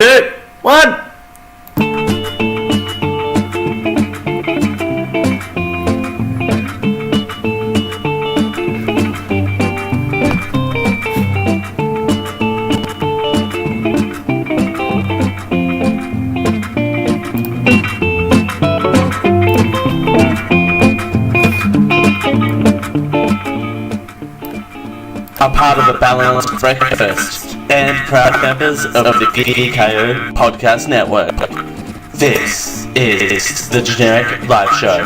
2, 1. Are part of the Balanced Breakfast and proud members of the GKO Podcast Network. This is the Generic Live Show.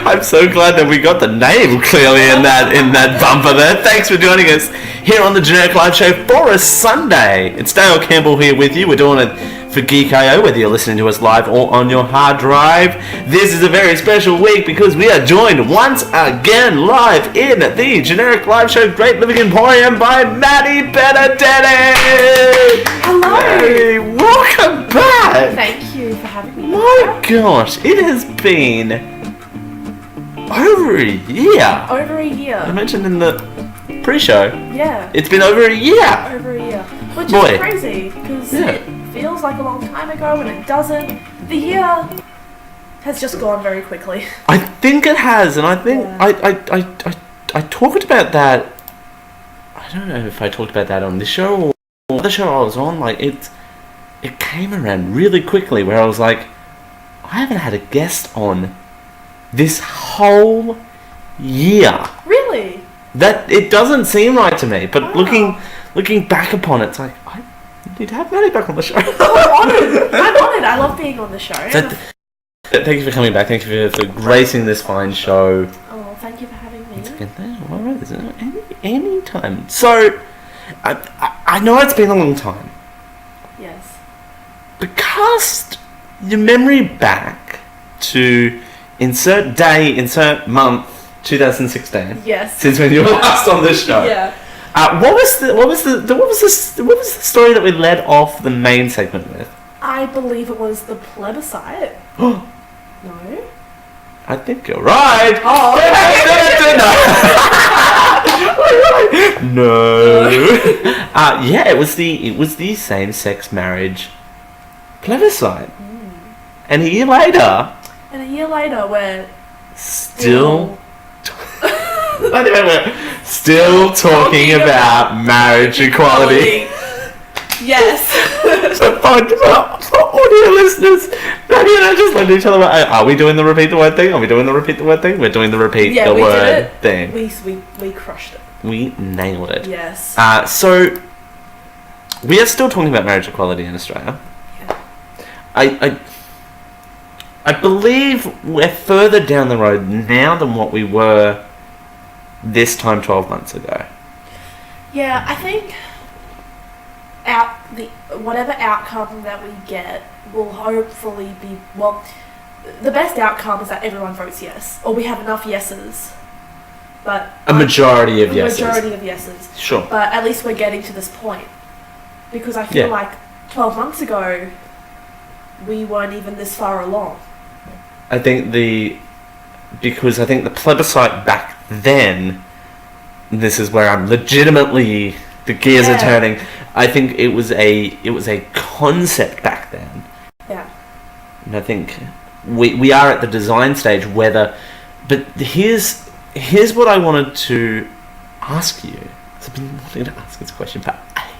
I'm so glad that we got the name clearly in that bumper there. Thanks for joining us here on the Generic Live Show for a Sunday. It's Dale Campbell here with you. We're doing it for Geek.io, whether you're listening to us live or on your hard drive. This is a very special week because we are joined once again live in the Generic Live Show Great Living Emporium by Maddie Benedetti. Hello. Maddie, welcome back. Thank you for having me. My gosh, it has been over a year. Over a year. I mentioned in the pre-show. Yeah. It's been over a year. Over a year. Which Boy. is crazy because Yeah. it feels like a long time ago and it doesn't. The year has just gone very quickly. I think it has, and I think Yeah. I talked about that. I don't know if I talked about that on this show or the show I was on. Like it came around really quickly where I was like, I haven't had a guest on this whole year. Really? That it doesn't seem right to me, but Wow. looking back upon it, it's like I need to have Maddie back on the show. I'm honoured. I'm honoured. I love being on the show. Thank you for coming back. Thank you for gracing this fine show. Oh, thank you for having me. Any time. So, I know it's been a long time, Yes. but cast your memory back to insert day, insert month, 2016. Yes. Since when you were last on this show. Yeah. What was the story that we led off the main segment with? I believe it was the plebiscite. Oh, No. I think you're right. Oh. No. Yeah, it was the same-sex marriage plebiscite, and a year later, And a year later, we're still talking about marriage equality. Yes. So fun for audio listeners. Maddie and I just looked at each other. Are we doing the repeat the word thing? Are we doing the repeat the word thing? We're doing the repeat Yeah, the we word did it. thing. We crushed it. We nailed it. Yes. So we are still talking about marriage equality in Australia. Yeah. I believe we're further down the road now than what we were this time 12 months ago. Yeah, I think whatever outcome that we get will hopefully be, well, the best outcome is that everyone votes yes, or we have enough yeses. But A majority of yeses. majority of yeses. Sure. But at least we're getting to this point, because I feel Yeah. like 12 months ago we weren't even this far along. I think the plebiscite back then, this is where I'm legitimately, the gears are Yeah. turning. I think it was a concept back then. Yeah. And I think we are at the design stage, but here's what I wanted to ask you. I've been wanting to ask this question for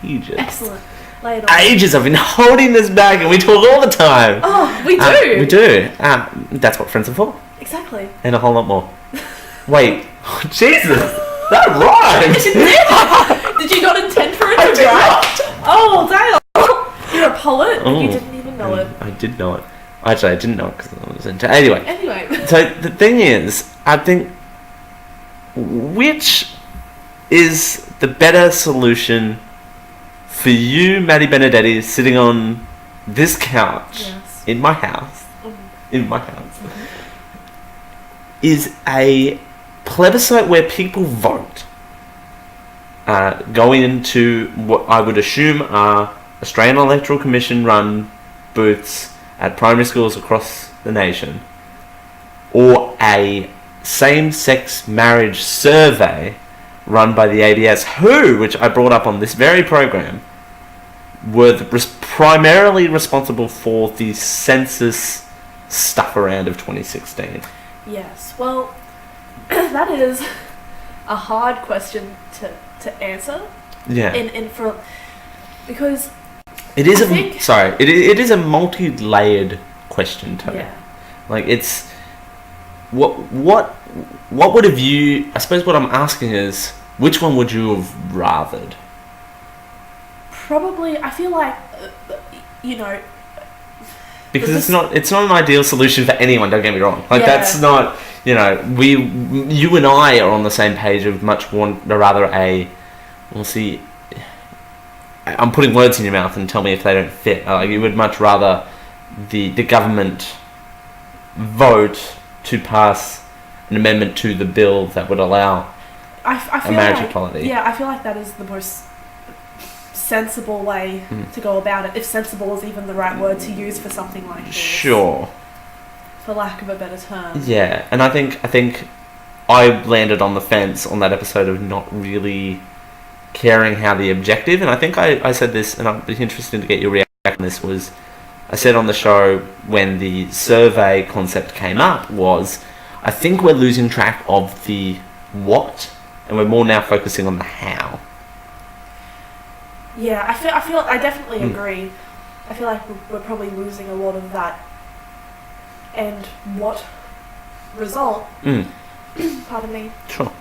ages. Excellent. Lay it on. Ages. I've been holding this back, and we talk all the time. Oh, we do. We do. That's what friends are for, Exactly. and a whole lot more. Wait, Jesus, that rhymed. Did you not intend for it I to did rhyme? not. Oh, damn. You're a poet, and you Oh. didn't even know it. I did know it. Actually, I didn't know it because I was into. Anyway, Anyway. so the thing is, I think, which is the better solution for you, Maddie Benedetti, sitting on this couch Yes. in my house, Mhm. is a plebiscite where people vote, going into what I would assume are Australian Electoral Commission run booths at primary schools across the nation, or a same-sex marriage survey run by the ABS, which I brought up on this very program, were primarily responsible for the census stuff around of 2016. Yes. Well, that is a hard question to answer. Yeah. Because it is it is a multi-layered question, Tony. Yeah. Like, it's what would have you? I suppose what I'm asking is, which one would you have rathered? Probably, I feel like, because it's not an ideal solution for anyone. Don't get me wrong. Like, that's not, you and I are on the same page of we'll see. I'm putting words in your mouth, and tell me if they don't fit. You would much rather the government vote to pass an amendment to the bill that would allow I feel marriage like, equality. Yeah, I feel like that is the most sensible way to go about it, if sensible is even the right word to use for something like this. Sure. For lack of a better term. Yeah, and I think I landed on the fence on that episode of not really caring how the objective, and I think I said this, and I'd be interested to get your reaction on this, was I said on the show when the survey concept came up was, I think we're losing track of the what, and we're more now focusing on the how. Yeah, I definitely agree. I feel like we're probably losing a lot of that. And what result? Pardon me. Sure.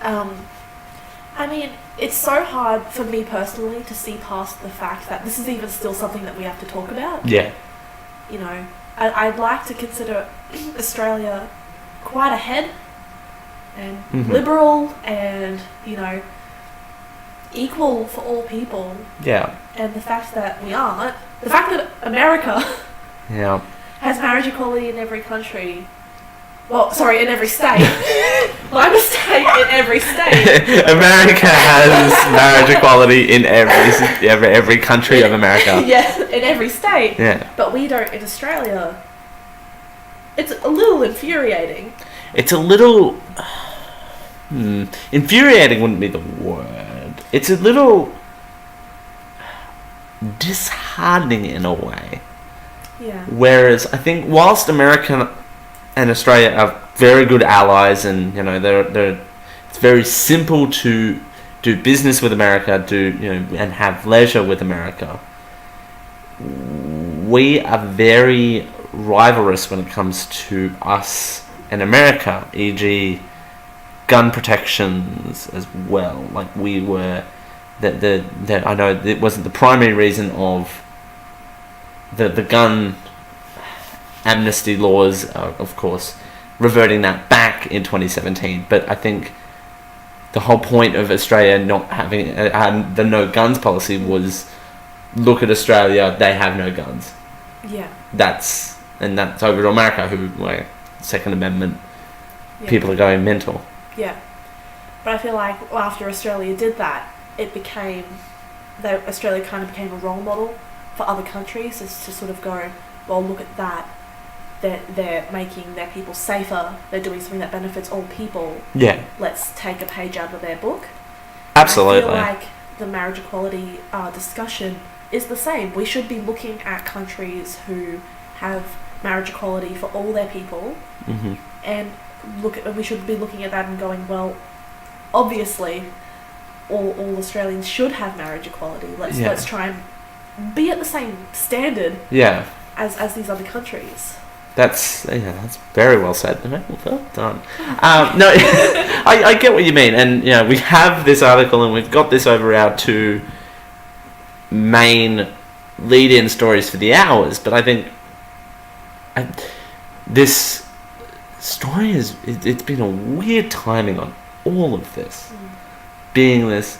I mean, it's so hard for me personally to see past the fact that this is even still something that we have to talk about. Yeah. I'd like to consider Australia quite ahead and liberal and, equal for all people. Yeah. And the fact that we aren't, the fact that America has marriage equality in every country. Well, sorry, in every state. My mistake, in every state. America has marriage equality in every country of America. Yeah, in every state. Yeah. But we don't in Australia. It's a little infuriating. It's a little... infuriating wouldn't be the word. It's a little disheartening in a way. Yeah. Whereas I think whilst America and Australia are very good allies, and it's very simple to do business with America, and have leisure with America, we are very rivalrous when it comes to us and America, e.g. gun protections as well. Like, we were that I know it wasn't the primary reason of the gun amnesty laws, of course, reverting that back in 2017. But I think the whole point of Australia not having the no guns policy was, look at Australia, they have no guns. Yeah. That's over to America, who, like, Second Amendment, people are going mental. Yeah. But I feel like after Australia did that, Australia kind of became a role model for other countries, is to sort of go, well, look at that. They're making their people safer. They're doing something that benefits all people. Yeah. Let's take a page out of their book. Absolutely. And I feel like the marriage equality discussion is the same. We should be looking at countries who have marriage equality for all their people, and we should be looking at that and going, well, obviously, all Australians should have marriage equality. Let's try and be at the same standard. Yeah. As these other countries. That's very well said. Well done. No, I get what you mean, and we have this article, and we've got this over our two main lead-in stories for the hours. But I think this story it's been a weird timing on all of this, being this.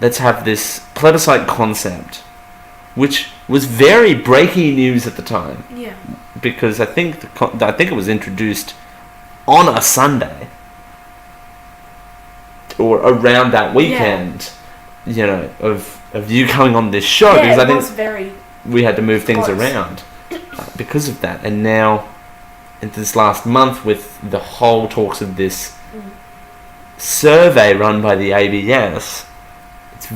Let's have this plebiscite concept, which was very breaking news at the time. Yeah. Because I think it was introduced on a Sunday or around that weekend. Of you coming on this show, because I think we had to move things around because of that. And now, in this last month, with the whole talks of this survey run by the ABS, it's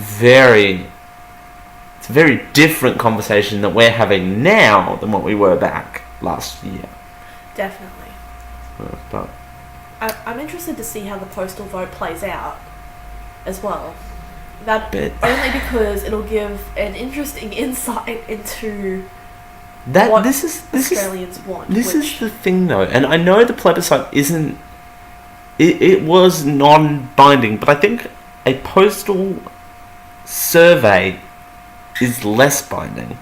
it's a very different conversation that we're having now than what we were back last year. Definitely. But I'm interested to see how the postal vote plays out as well. That But- only because it'll give an interesting insight into that what this is Australians want. this which, is the thing though, and I know the plebiscite isn't. It was non-binding, but I think a postal survey is less binding.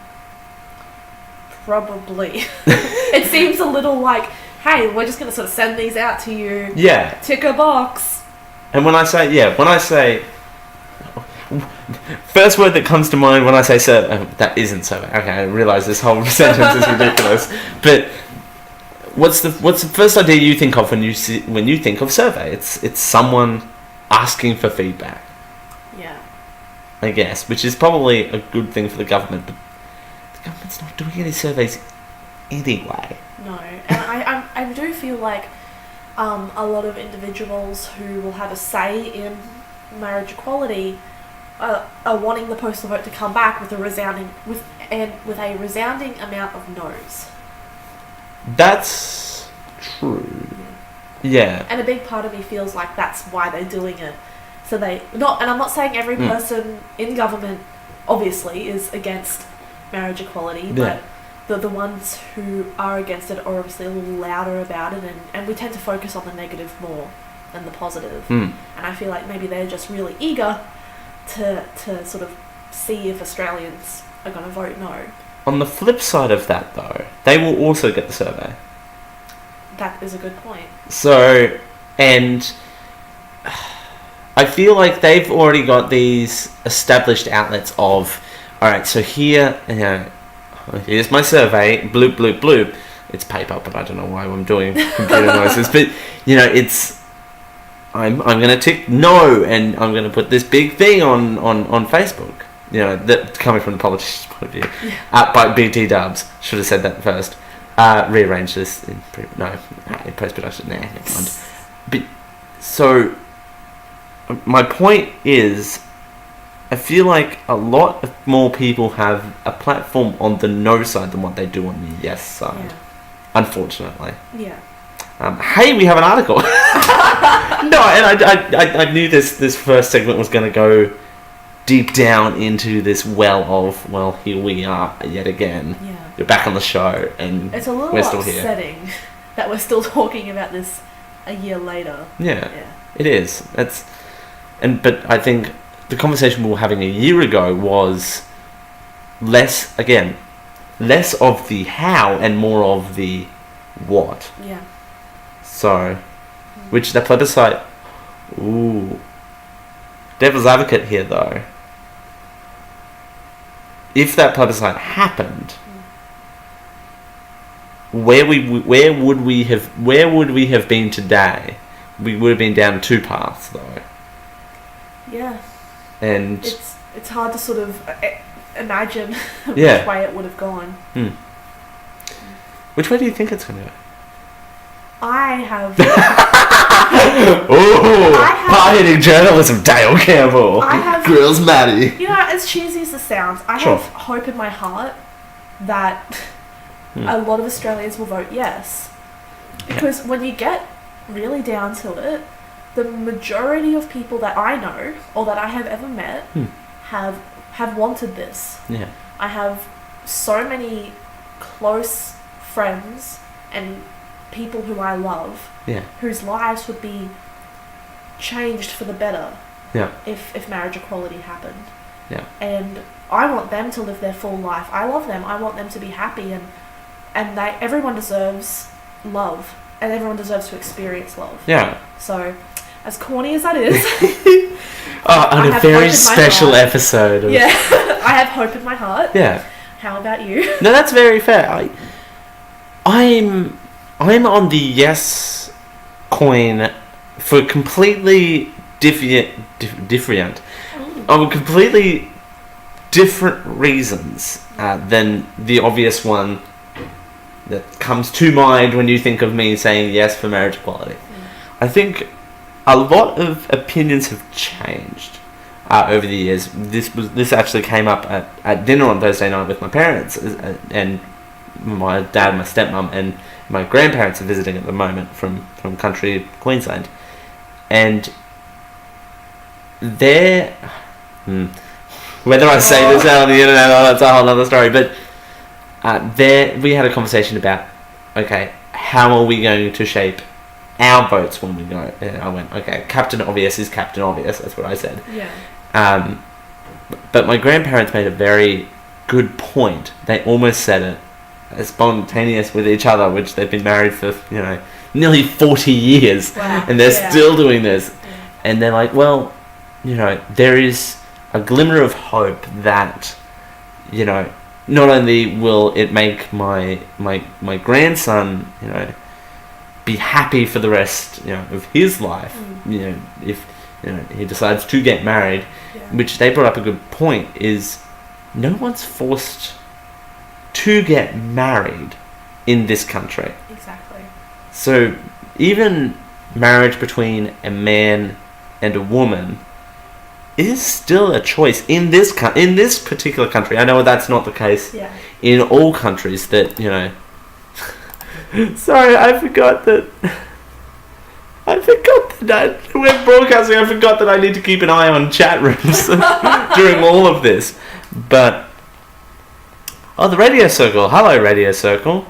probably. It seems a little like, hey, we're just going to sort of send these out to you. Yeah, Tick a box. and when I say, first word that comes to mind when I say survey, that isn't survey. Okay, I realise this whole sentence is ridiculous. But what's the first idea you think of when you think of survey? It's someone asking for feedback, Yeah. I guess, which is probably a good thing for the government. But the government's not doing any surveys anyway. No. And I do feel like a lot of individuals who will have a say in marriage equality are wanting the postal vote to come back with a resounding amount of no's. That's true. Yeah. And a big part of me feels like that's why they're doing it. So and I'm not saying every person in government obviously is against marriage equality, Yeah. but the ones who are against it are obviously a little louder about it, and we tend to focus on the negative more than the positive. Mm. And I feel like maybe they're just really eager to sort of see if Australians are going to vote no. On the flip side of that, though, they will also get the survey. That is a good point. So, and I feel like they've already got these established outlets of, all right, so here, here's my survey, bloop, bloop, bloop. It's paper, but I don't know why I'm doing computer noises. But, I'm going to tick no, and I'm going to put this big thing on Facebook. That coming from the politician's point of view. Yeah. By BT Dubs. Should have said that first. Rearrange this in post-production. Never mind. But, so, my point is, I feel like a lot of more people have a platform on the no side than what they do on the yes side. Yeah. Unfortunately. Yeah. Hey, we have an article. No, and I knew this first segment was going to go deep down into this well of, well, here we are yet again. Yeah. You're back on the show, and It's a little we're still here. upsetting that we're still talking about this a year later. Yeah, Yeah. it is. But I think the conversation we were having a year ago was less of the how and more of the what. Yeah. So, which the plebiscite, ooh, devil's advocate here though. If that plebiscite happened, where would we have been today? We would have been down two paths though. Yeah. And it's hard to sort of imagine Yeah. which way it would have gone. which way do you think it's going to go? I have Hard-hitting journalism, Dale Campbell. I have- Girls Maddie. as cheesy as it sounds, I Sure. have hope in my heart that a lot of Australians will vote yes. Because when you get really down to it, the majority of people that I know or that I have ever met have wanted this. Yeah. I have so many close friends and people who I love Yeah. whose lives would be changed for the better Yeah. if marriage equality happened. Yeah. And I want them to live their full life. I love them. I want them to be happy, and everyone deserves love, and everyone deserves to experience love. Yeah. So, as corny as that is, On a have very hope in my special heart. episode. Of, yeah, I have hope in my heart. Yeah. How about you? No, that's very fair. I'm on the yes coin for completely different completely different reasons than the obvious one that comes to mind when you think of me saying yes for marriage equality. I think a lot of opinions have changed. over the years. This actually came up at dinner on Thursday night with my parents, and my dad, my stepmom, and my grandparents are visiting at the moment from country Queensland, and they're whether I say this out on the internet, that's a whole other story. But we had a conversation about, okay, how are we going to shape our votes when we go? And I went, okay, Captain Obvious is Captain Obvious. That's what I said. Yeah. But my grandparents made a very good point. They almost said it as spontaneous with each other, which they've been married for, nearly 40 years. Wow. And they're still doing this. Yeah. And they're like, well, there is a glimmer of hope that, not only will it make my grandson, be happy for the rest, of his life, if, he decides to get married, which they brought up a good point, is no one's forced to get married in this country. Exactly. So even marriage between a man and a woman is still a choice in this particular country. I know that's not the case in all countries that, Sorry, I forgot that we're broadcasting. I forgot that I need to keep an eye on chat rooms during all of this. But the Radio Circle. Hello, Radio Circle.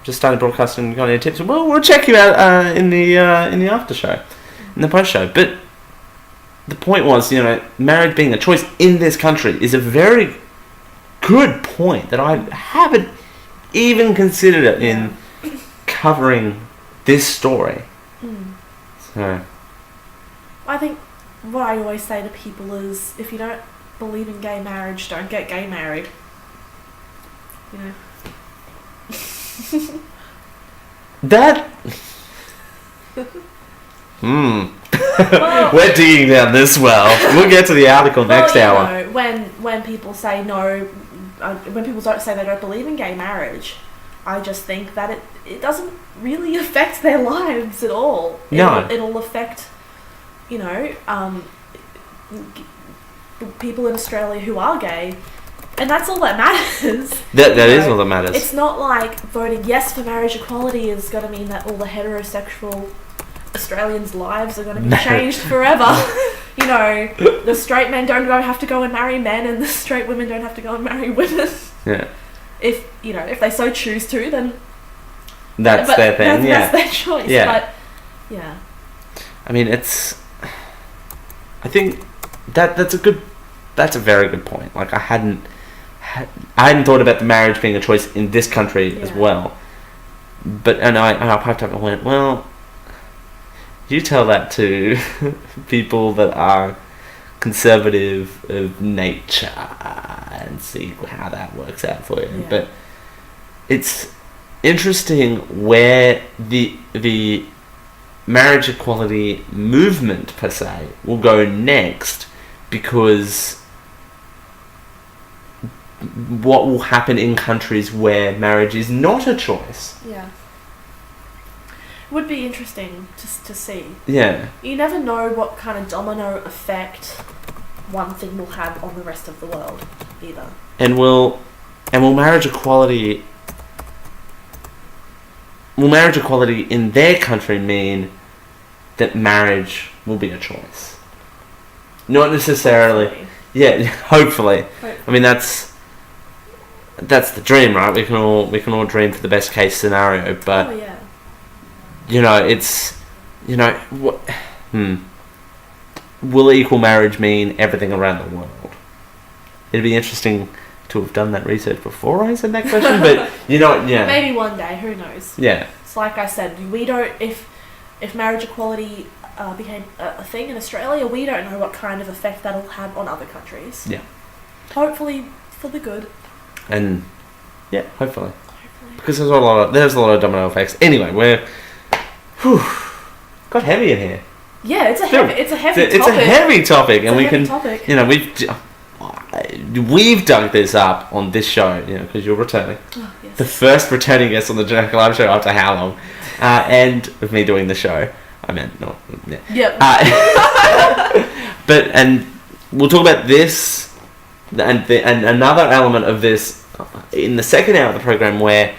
Just started broadcasting. Got any tips? Well, we'll check you out in the after show, in the post show. But the point was, marriage being a choice in this country is a very good point that I haven't even considered it in covering this story. So, I think what I always say to people is, if you don't believe in gay marriage, don't get gay married. That... Well, we're digging down this well. We'll get to the article next hour. When people say no, when people don't say they don't believe in gay marriage, I just think that it doesn't really affect their lives at all. No. It'll affect, people in Australia who are gay, and that's all that matters. That is all that matters. It's not like voting yes for marriage equality is going to mean that all the heterosexual Australians' lives are going to be changed forever. The straight men don't have to go and marry men, and the straight women don't have to go and marry women. Yeah. If they so choose to, then that's their thing. That's their choice. Yeah. But yeah. I mean, I think that's a very good point. Like, I hadn't thought about the marriage being a choice in this country as well. But I piped up and went, well, you tell that to people that are conservative of nature and see how that works out for you. Yeah. But it's interesting where the marriage equality movement per se will go next, because what will happen in countries where marriage is not a choice. Yeah. Would be interesting to see. Yeah. You never know what kind of domino effect one thing will have on the rest of the world either. And will marriage equality in their country mean that marriage will be a choice? Not necessarily. Hopefully. Yeah, hopefully. I mean, that's the dream, right? We can all dream for the best case scenario, but it's what will equal marriage mean everything around the world? It'd be interesting to have done that research before I said that question, but maybe one day, who knows? Yeah. It's like I said, we don't, if marriage equality became a thing in Australia, we don't know what kind of effect that'll have on other countries. Yeah. Hopefully for the good. And hopefully. Because there's a lot of domino effects. Anyway, got heavy in here. Yeah, it's a heavy topic. It's a heavy topic, and we can topic. we've dug this up on this show, because you're returning. Oh, yes. The first returning guest on the Generic Live show after how long? And with me doing the show. I meant not. Yeah. Yep. and we'll talk about this and another element of this in the second hour of the program, where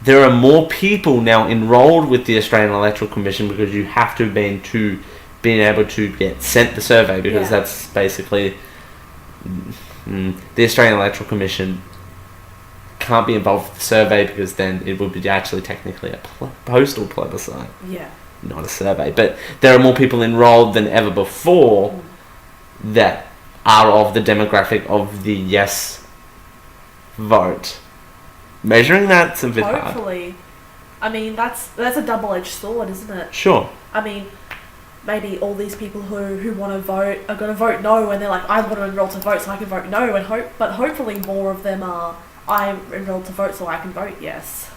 there are more people now enrolled with the Australian Electoral Commission because you have to have been able to get sent the survey, because that's basically the Australian Electoral Commission can't be involved with the survey, because then it would be actually technically a postal plebiscite, not a survey. But there are more people enrolled than ever before that are of the demographic of the yes vote. Measuring that's a bit hard. Hopefully. I mean, that's a double-edged sword, isn't it? Sure. I mean, maybe all these people who want to vote are going to vote no, and they're like, I want to enroll to vote so I can vote no, but hopefully more of them are, I'm enrolled to vote so I can vote yes.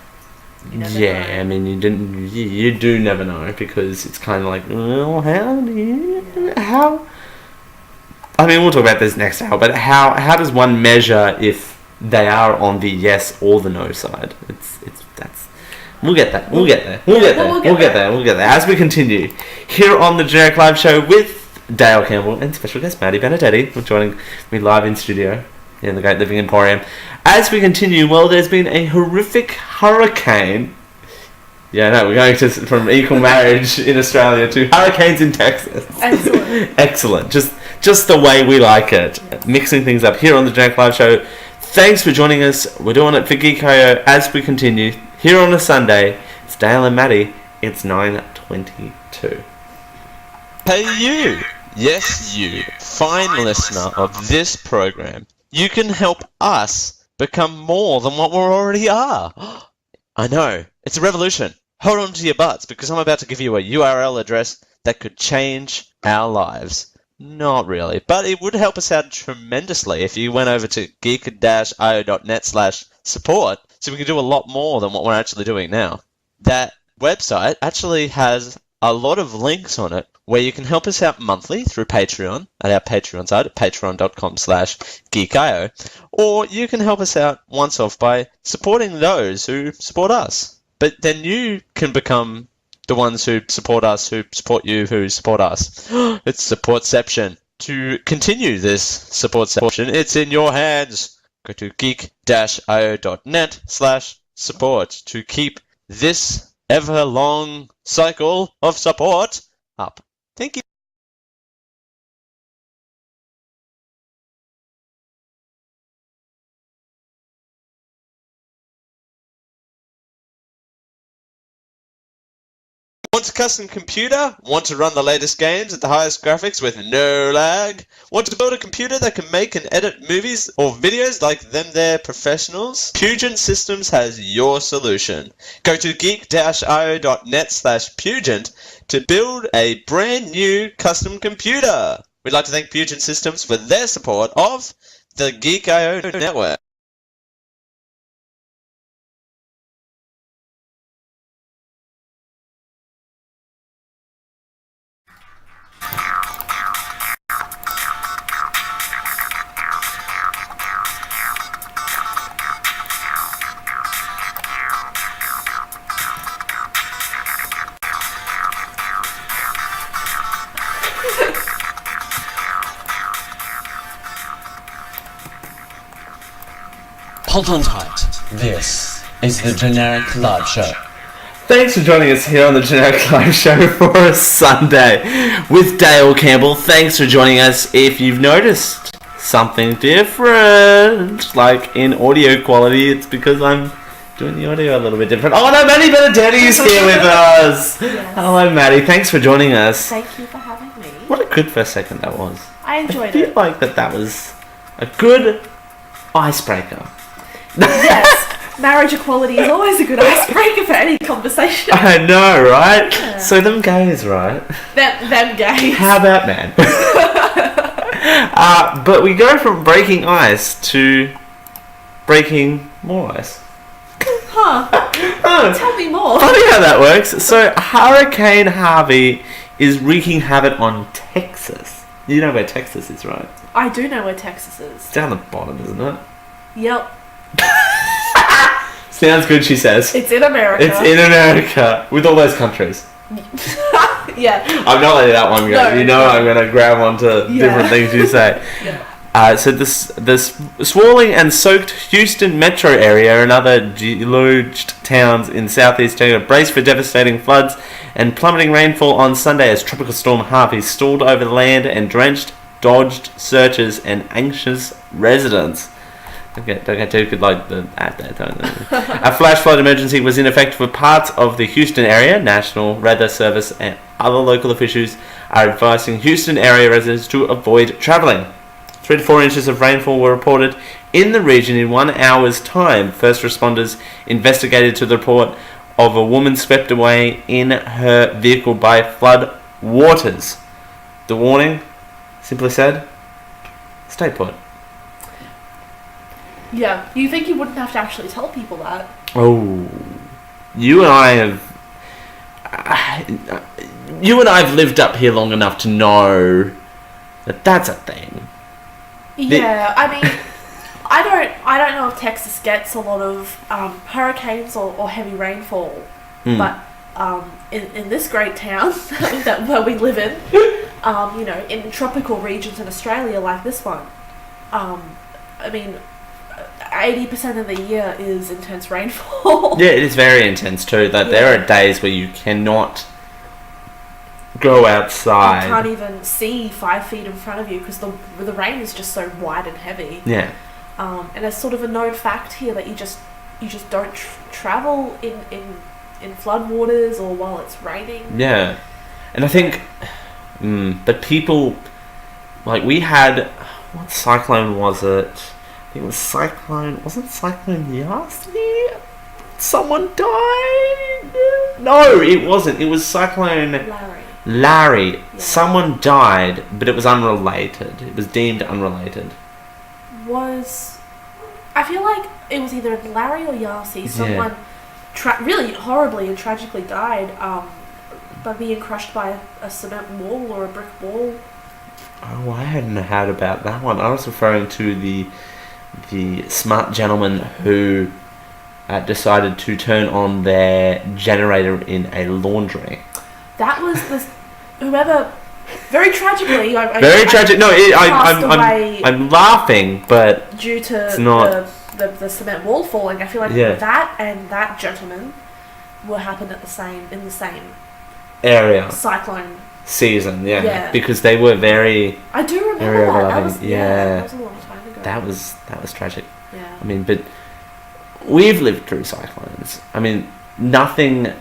You never know. I mean, you do never know, because it's kind of like, well, how? I mean, we'll talk about this next hour, but how does one measure if they are on the yes or the no side? We'll get there. As we continue here on the Generic Live Show with Dale Campbell and special guest Maddie Benedetti, who's joining me live in studio in the Great Living Emporium. As we continue, well, there's been a horrific hurricane. Yeah, no, we're going from equal marriage in Australia to hurricanes in Texas. Excellent. Just the way we like it. Mixing things up here on the Generic Live Show. Thanks for joining us. We're doing it for Geek.io as we continue. Here on a Sunday, it's Dale and Maddie. It's 9:22. Hey you! Yes, you, fine listener of this program. You can help us become more than what we already are. I know, it's a revolution. Hold on to your butts, because I'm about to give you a URL address that could change our lives. Not really, but it would help us out tremendously if you went over to geek-io.net/support, so we can do a lot more than what we're actually doing now. That website actually has a lot of links on it where you can help us out monthly through Patreon at our Patreon site at patreon.com/geekio, or you can help us out once off by supporting those who support us. But then you can become the ones who support us, who support you, who support us. It's supportception. To continue this supportception, it's in your hands. Go to geek-io.net/support to keep this ever-long cycle of support up. Thank you. Want a custom computer? Want to run the latest games at the highest graphics with no lag? Want to build a computer that can make and edit movies or videos like them they're professionals? Pugent Systems has your solution. Go to geek-io.net/Pugent to build a brand new custom computer. We'd like to thank Pugent Systems for their support of the Geek.io network. Hold on tight. This is the Generic Live Show. Thanks for joining us here on the Generic Live Show for a Sunday with Dale Campbell. Thanks for joining us. If you've noticed something different, like in audio quality, it's because I'm doing the audio a little bit different. Oh no, Maddie Benedetti is here with us. Yes. Hello, Maddie. Thanks for joining us. Thank you for having me. What a good first second that was. I enjoyed I feel like that was a good icebreaker. Yes, marriage equality is always a good icebreaker for any conversation. I know, right? Yeah. So them gays, right? Them gays. How about man? But we go from breaking ice to breaking more ice. Huh. Tell me more. Funny how that works. So Hurricane Harvey is wreaking havoc on Texas. You know where Texas is, right? I do know where Texas is. It's down the bottom, isn't it? Yep. Sounds good, she says. It's in America. It's in America, with all those countries. Yeah. I'm not letting that one go. No, you know no. I'm going to grab onto different things you say. Yeah. So the swirling and soaked Houston metro area and other deluged towns in southeast Texas brace for devastating floods and plummeting rainfall on Sunday as Tropical Storm Harvey stalled over the land and dodged searchers and anxious residents. Don't get too good like the at that time. A flash flood emergency was in effect for parts of the Houston area. National Weather Service and other local officials are advising Houston area residents to avoid travelling. 3 to 4 inches of rainfall were reported in the region in 1 hour's time. First responders investigated to the report of a woman swept away in her vehicle by flood waters. The warning, simply said, stay put. Yeah. You think you wouldn't have to actually tell people that? Oh, you and I have lived up here long enough to know that that's a thing. Yeah, I mean, I don't know if Texas gets a lot of hurricanes or heavy rainfall, but in this great town that we live in, you know, in tropical regions in Australia like this one, I mean, 80% of the year is intense rainfall. Yeah, it is very intense too. That there are days where you cannot go outside. You can't even see 5 feet in front of you because the rain is just so wide and heavy. Yeah. And it's sort of a known fact here that you just don't travel in flood waters or while it's raining. Yeah, and I think, but people, like we had, what cyclone was it? I think it was wasn't Cyclone Yasti? Someone died? No, it wasn't. It was Cyclone Larry. Yeah. Someone died, but it was unrelated. It was deemed unrelated. I feel like it was either Larry or Yasi. Someone really horribly and tragically died by being crushed by a cement wall or a brick wall. Oh, I hadn't heard about that one. I was referring to the smart gentleman who decided to turn on their generator in a laundry. That was whoever. Very tragically, very tragic. No, passed away I'm laughing, but due to it's not the cement wall falling. I feel like that and that gentleman will happen in the same area cyclone season. Yeah, because they were very. I do remember that. That was, that was a long time ago. That was tragic. Yeah. I mean, but we've lived through cyclones. I mean, nothing.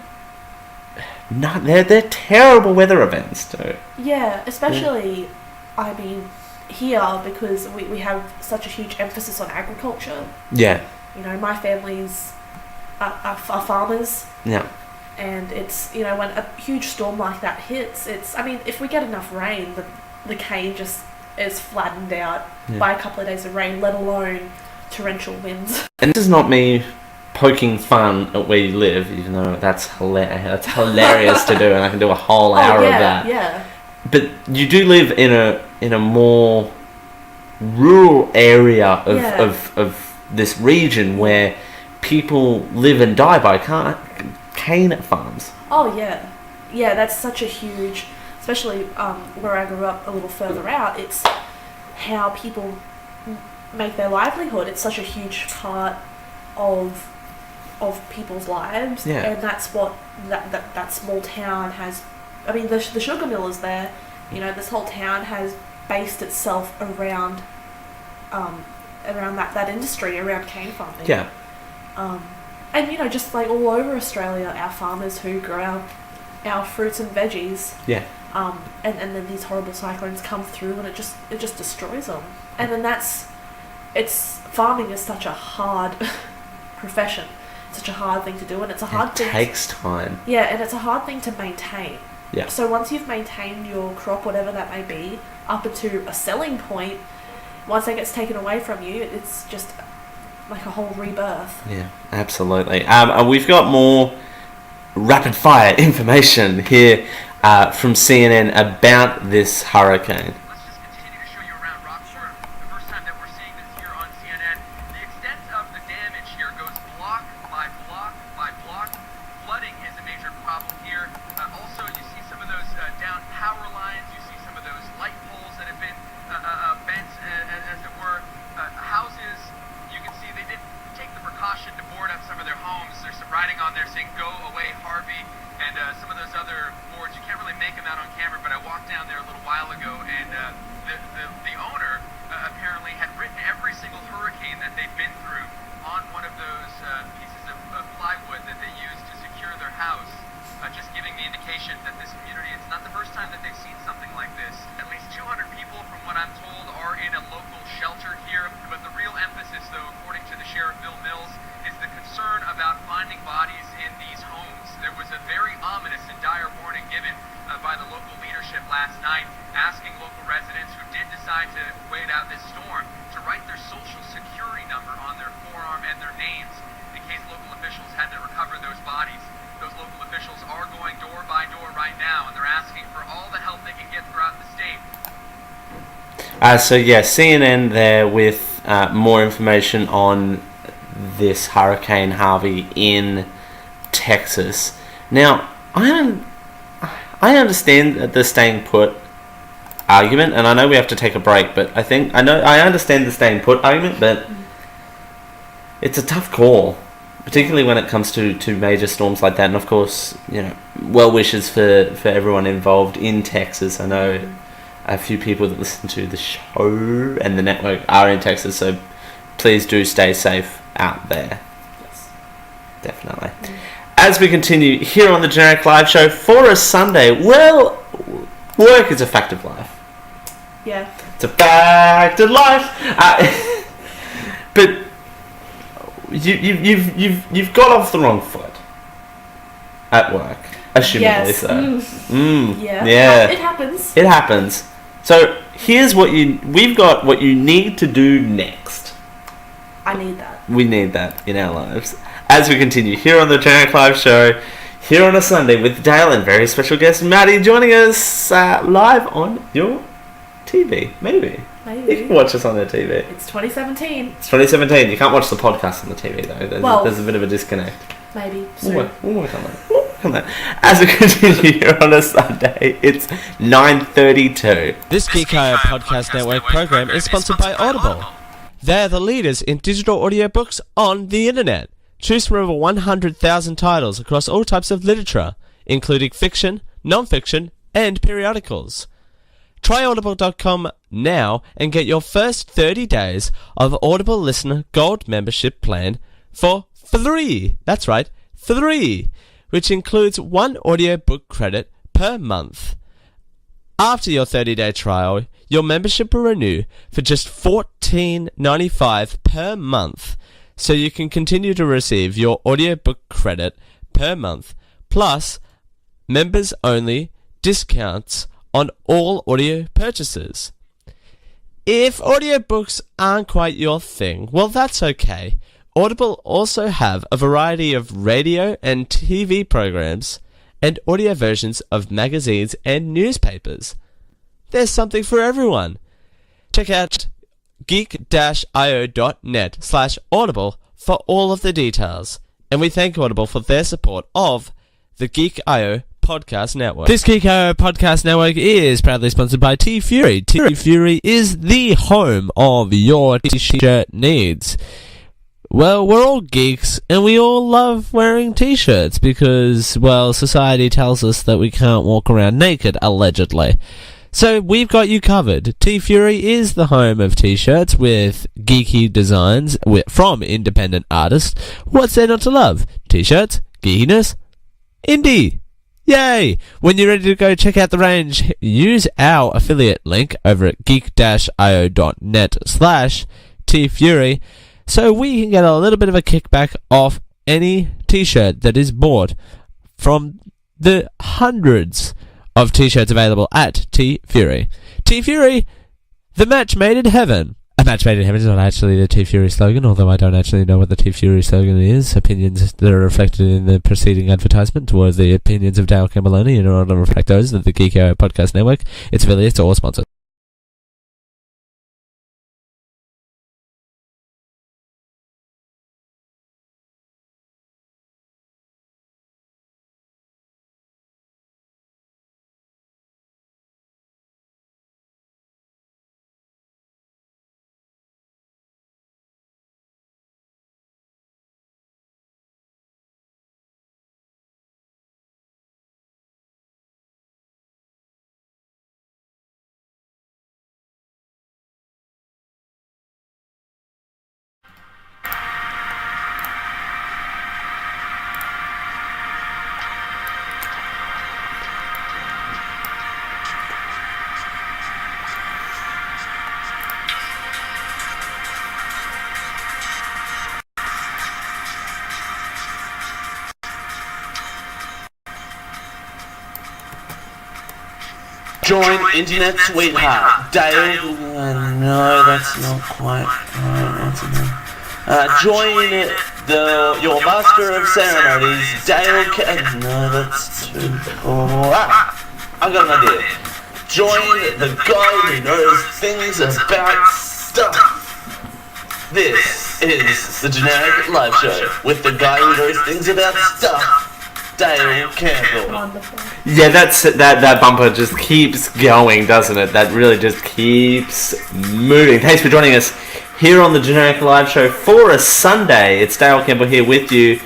They're terrible weather events too. Yeah, especially, I mean, here because we have such a huge emphasis on agriculture. Yeah. You know, my family's are farmers. Yeah. And it's, you know, when a huge storm like that hits, I mean, if we get enough rain, the cane just is flattened out by a couple of days of rain, let alone torrential winds. And this is not me poking fun at where you live, even though that's hilarious to do, and I can do a whole hour of that. Yeah. But you do live in a more rural area of this region where people live and die by cane farms. Oh yeah, that's such a huge, especially where I grew up a little further out. It's how people make their livelihood. It's such a huge part of people's lives, and that's what that small town has. I mean, the sugar mill is there. You know, this whole town has based itself around that industry, around cane farming. Yeah. And you know, just like all over Australia, our farmers who grow our fruits and veggies. Yeah. And then these horrible cyclones come through, and it just destroys them. And then farming is such a hard profession. Such a hard thing to do, and it's a hard thing. It takes time. Yeah, and it's a hard thing to maintain. Yeah. So once you've maintained your crop, whatever that may be, up to a selling point, once that gets taken away from you, it's just like a whole rebirth. Yeah, absolutely. We've got more rapid fire information here from CNN about this hurricane. on there saying "Go away, Harvey," and some of those other boards. You can't really make them out on camera, but I walked down there a little while ago, and the owner apparently had written every single hurricane that they've been through on one of those pieces of plywood that they use to secure their house. Just giving the indication that this community, it's not the first time that they've seen something like this. At least 200 people, from what I'm told, are in a local shelter here. But the real emphasis, though, according to the Sheriff Bill Mills, is the concern about finding bodies in these homes. There was a very ominous and dire warning given by the local leadership last night, asking local residents who did decide to wait out this storm to write their social security number on their forearm and their names in case local officials had to recover those bodies. Those local officials are going door by door right now, and they're asking for all the help they can get throughout the state. So yeah, CNN there with more information on this Hurricane Harvey in Texas. Now, I understand the staying put argument, and I know we have to take a break, but I understand the staying put argument, but it's a tough call, particularly when it comes to major storms like that. And of course, well wishes for everyone involved in Texas. I know a few people that listen to the show and the network are in Texas, so please do stay safe out there. Yes. Definitely. As we continue here on the Generic Live Show for a Sunday, well, work is a fact of life. Yeah. It's a fact of life. But you've got off the wrong foot at work, assumedly so. Yeah. It happens. It happens. So here's we've got what you need to do next. I need that. We need that in our lives. As we continue here on the Generic Live Show, here on a Sunday with Dale and very special guest Maddie joining us live on your TV. Maybe. You can watch us on the TV. It's 2017. It's 2017. You can't watch the podcast on the TV though. There's a bit of a disconnect. Maybe. We'll work on that. As we continue here on a Sunday, it's 9:32. This Geek.io Podcast Network program is sponsored by Audible. They're the leaders in digital audiobooks on the internet. Choose from over 100,000 titles across all types of literature, including fiction, non-fiction, and periodicals. Try audible.com now and get your first 30 days of Audible Listener Gold membership plan for free. That's right, free, which includes one audiobook credit per month. After your 30-day trial, your membership will renew for just $14.95 per month, so you can continue to receive your audiobook credit per month, plus members-only discounts on all audio purchases. If audiobooks aren't quite your thing, well, that's okay. Audible also have a variety of radio and TV programs and audio versions of magazines and newspapers. There's something for everyone. Check out geek-io.net/audible for all of the details. And we thank Audible for their support of the Geek.io Podcast Network. This Geek.io Podcast Network is proudly sponsored by T-Fury. T-Fury is the home of your t-shirt needs. Well, we're all geeks, and we all love wearing t-shirts because, well, society tells us that we can't walk around naked, allegedly. So we've got you covered. T-Fury is the home of t-shirts with geeky designs from independent artists. What's there not to love? T-shirts, geekiness, indie. Yay! When you're ready to go check out the range, use our affiliate link over at geek-io.net/T-Fury so we can get a little bit of a kickback off any t-shirt that is bought from the hundreds of t-shirts available at T-Fury. T-Fury, the match made in heaven. A match made in heaven is not actually the T-Fury slogan, although I don't actually know what the T-Fury slogan is. Opinions that are reflected in the preceding advertisement towards the opinions of Dale Camboloni in order to reflect those of the Geek.io Podcast Network, its affiliates, or sponsors. Join internet sweetheart Dale. No, that's not quite right. Join your master of ceremonies, Dale. No, that's too. I've got an idea. Join the guy who knows things about stuff. This is the Generic Live Show with the guy who knows things about stuff, Dale Campbell. Wonderful. Yeah, that bumper just keeps going, doesn't it? That really just keeps moving. Thanks for joining us here on the Generic Live Show for a Sunday. It's Dale Campbell here with you,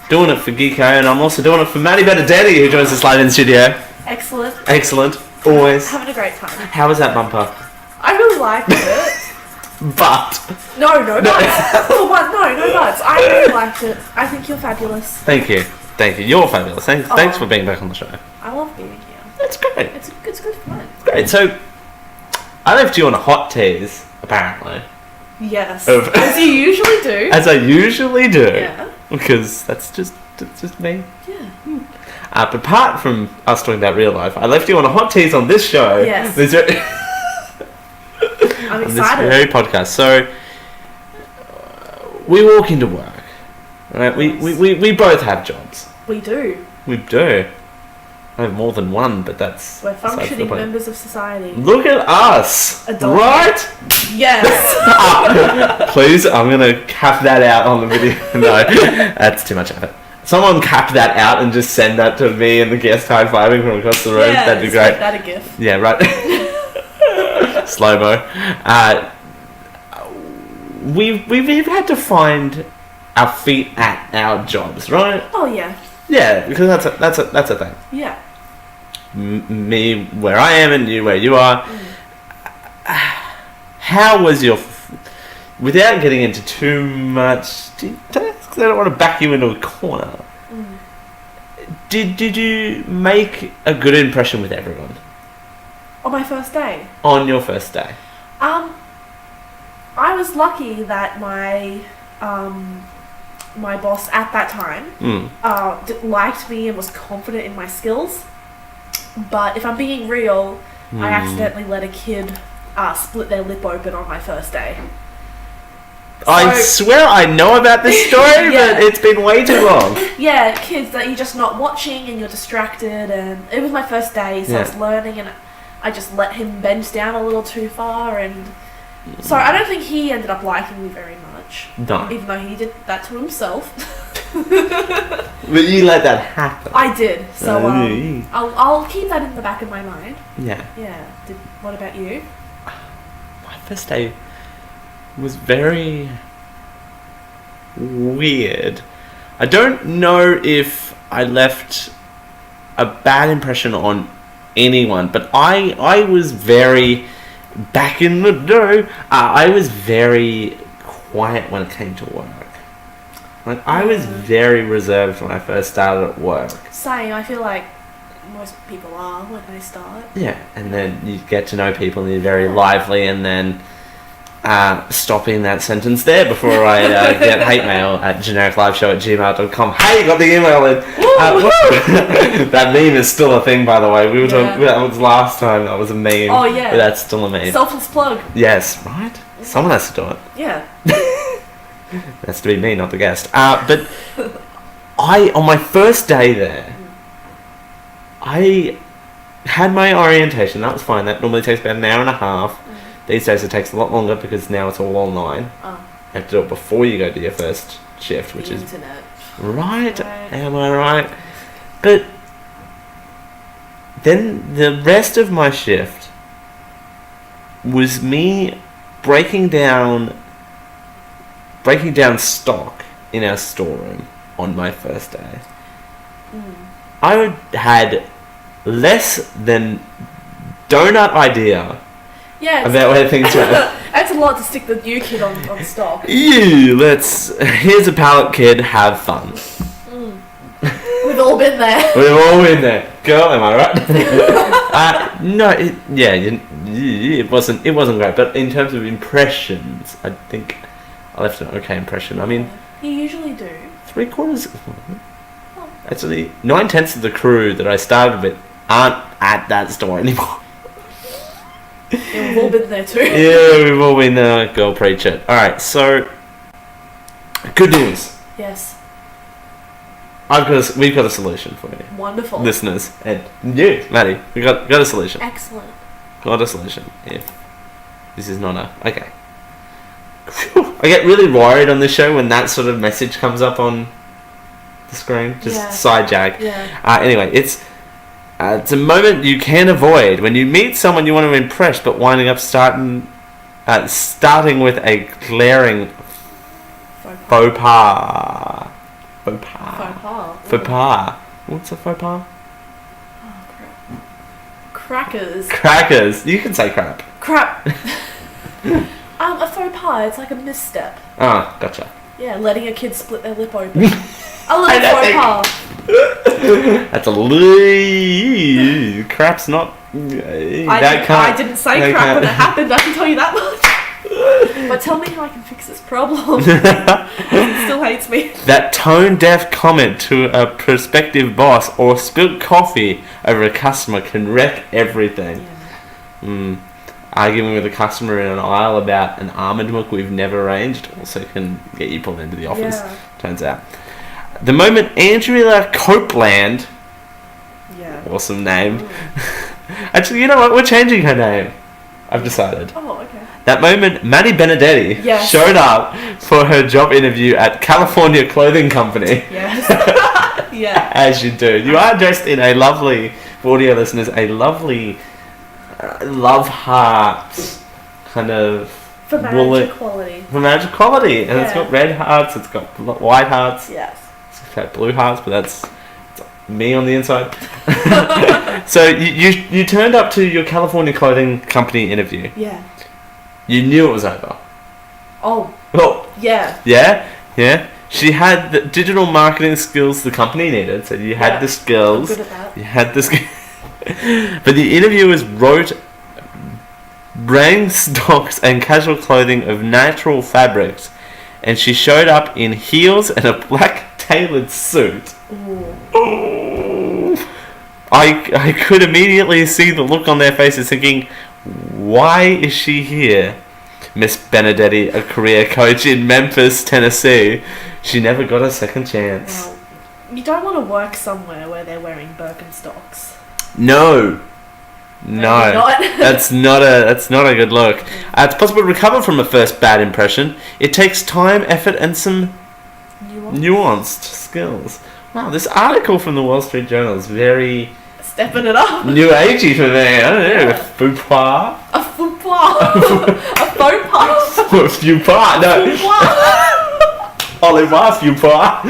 doing it for Geeko, and I'm also doing it for Maddie Benedetti, who joins us live in the studio. Excellent. Excellent. Always. Having a great time. How was that bumper? I really liked it. But No buts. No buts. I really liked it. I think you're fabulous. Thank you. You're fabulous. Thanks for being back on the show. I love being here. That's great. It's good fun. Great. So, I left you on a hot tease, apparently. Yes. As you usually do. As I usually do. Yeah. Because that's just me. Yeah. But apart from us talking about real life, I left you on a hot tease on this show. Yes. I'm on this excited. very podcast. So, we walk into work. Right? We both have jobs. We do. We do. I have more than one, but that's... We're besides the functioning point. members of society. Look at us! Adult. Right? Yes. Please, I'm going to cap that out on the video. No, that's too much effort. Someone cap that out and just send that to me and the guest high-fiving from across the room. Yeah, That'd be just great. make that a gif. Yeah, right. Slow-mo. We've had to find our feet at our jobs, right? Oh yeah. Yeah, because that's a thing. Yeah. Me where I am and you where you are. How was your... without getting into too much detail, because I don't want to back you into a corner. Did you make a good impression with everyone? On my first day. On your first day? I was lucky that my boss at that time liked me and was confident in my skills. But if I'm being real, I accidentally let a kid split their lip open on my first day. I swear I know about this story, Yeah. but it's been way too long. Yeah, kids that you're just not watching and you're distracted, and it was my first day, so I was learning, and I just let him bend down a little too far, and so I don't think he ended up liking me very much. No. Even though he did that to himself. But you let that happen. I did, so yeah. I'll keep that in the back of my mind. Yeah. Yeah. What about you? My first day was very weird. I don't know if I left a bad impression on anyone, but I was very... back in the day, I was very quiet when it came to work. Like, I was very reserved when I first started at work. Same, I feel like most people are when they start. Yeah, and then you get to know people and you're very lively, and then stopping that sentence there before I get hate mail at genericliveshow@gmail.com. Hey, got the email in. That meme is still a thing, by the way. We were talking, that was last time, that was a meme. Oh yeah. But that's still a meme. Selfless plug. Yes, right? Someone has to do it. Yeah. It has to be me, not the guest. But on my first day there, I had my orientation. That was fine. That normally takes about an hour and a half. These days it takes a lot longer because now it's all online. Oh. You have to do it before you go to your first shift, which The is... internet. Right? Am I right? But then the rest of my shift was me breaking down stock in our storeroom on my first day. I had less than donut idea about where things were. That's a lot to stick the new kid on stock. Here's a pallet, kid, have fun. We've all been there. We've all been there. Girl, am I right? No, it wasn't great, but in terms of impressions, I think I left an okay impression. I mean, You usually do. 3/4... Actually, 9/10 of the crew that I started with aren't at that store anymore. Yeah, we've all been there too. Yeah, we've all been there. Girl, preach it. Alright, so... Good news. Yes. We've got a solution for you. Wonderful. Listeners. And you, Maddie. We got a solution. Excellent. Got a solution. If this is not a... Okay. Whew. I get really worried on this show when that sort of message comes up on the screen. Just side jag. Yeah. Anyway, it's a moment you can avoid when you meet someone you want to impress, but winding up starting with a glaring faux pas. Faux pas. Faux pas. Faux pas. What's a faux pas? Oh, crap. Crackers. Crackers. You can say crap. Crap. A faux pas. It's like a misstep. Oh, gotcha. Yeah, letting a kid split their lip open. A little faux pas. That's a little... Crap's not... I didn't say crap when it happened, I can tell you that much. But tell me how I can fix this problem. He still hates me. That tone-deaf comment to a prospective boss or spilt coffee over a customer can wreck everything. Yeah. Arguing with a customer in an aisle about an almond milk we've never arranged also can get you pulled into the office, turns out. The moment Angela Copeland, awesome name. Actually, you know what? We're changing her name. I've decided. Oh, okay. That moment, Maddie Benedetti showed up for her job interview at California Clothing Company. Yes. Yeah. As you do. You are dressed in a lovely, for audio listeners, a lovely love heart kind of... For marriage equality. For marriage equality. And it's got red hearts, it's got white hearts. Yes. It's got blue hearts, but that's me on the inside. So you turned up to your California Clothing Company interview. Yeah. You knew it was over. Oh. Yeah. Yeah? Yeah? She had the digital marketing skills the company needed, so you had the skills. I'm good at that. You had the skills. But the interviewers rang stocks and casual clothing of natural fabrics, and she showed up in heels and a black tailored suit. Ooh. I could immediately see the look on their faces thinking, why is she here? Miss Benedetti, a career coach in Memphis, Tennessee. She never got a second chance. Well, you don't want to work somewhere where they're wearing Birkenstocks. No. That's not a good look. It's possible to recover from a first bad impression. It takes time, effort, and some nuanced skills. Wow, this article from the Wall Street Journal is very stepping it up. New agey for me. I don't know. Faux pas. A faux pas. A faux pas. Faux pas. No. Au revoir, faux pas.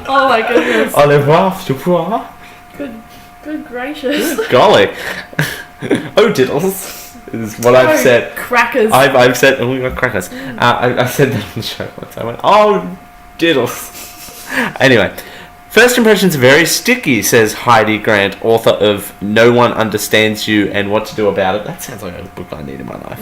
Oh my goodness. Au revoir, faux pas. Good gracious. Golly. Oh, diddles is what I've said. Crackers. I've said, oh, we got crackers. I said that on the show once. I went, oh, diddles. Anyway, first impressions are very sticky, says Heidi Grant, author of No One Understands You and What to Do About It. That sounds like a book I need in my life.